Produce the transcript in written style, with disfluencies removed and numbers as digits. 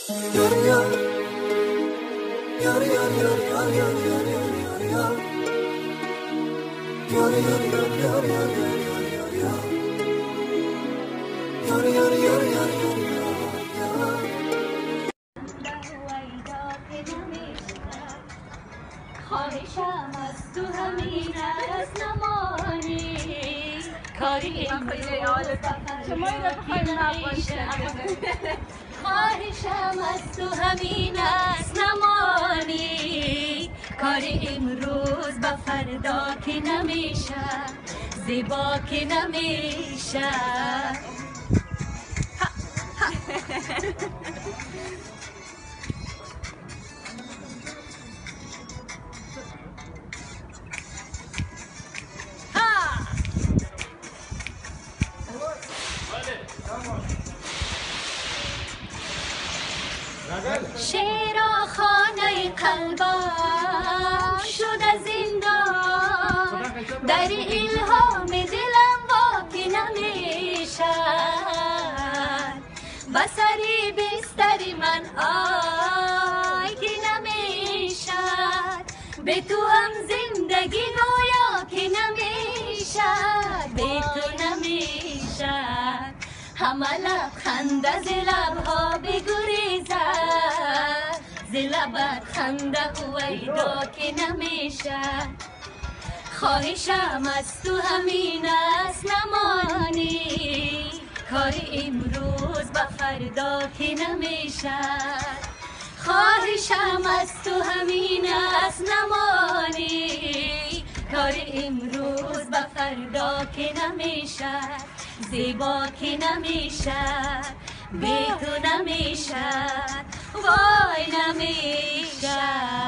خواهشم از تو همین است نمانی کاری خواهشم از تو همین است نمانی کاری امروز با فردا که نمیشه زیبا که نمیشه شیرا خانه قلبم شد زندان در الهام دلم واقع نمیشد بسری بستری من آی که نمیشد به تو هم زندگی گویا که نمیشد به تو نمیشد همه لبخند از لبها بگریزد ز لبت خنده هویدا که نمیشد خواهشم از تو همین است نمانی کاری امروز با فردا که نمیشد خواهشم از تو همین است نمانی کاری امروز با فردا که نمیشد زیبا که نمیشد به تو نمیشد وای نمیشد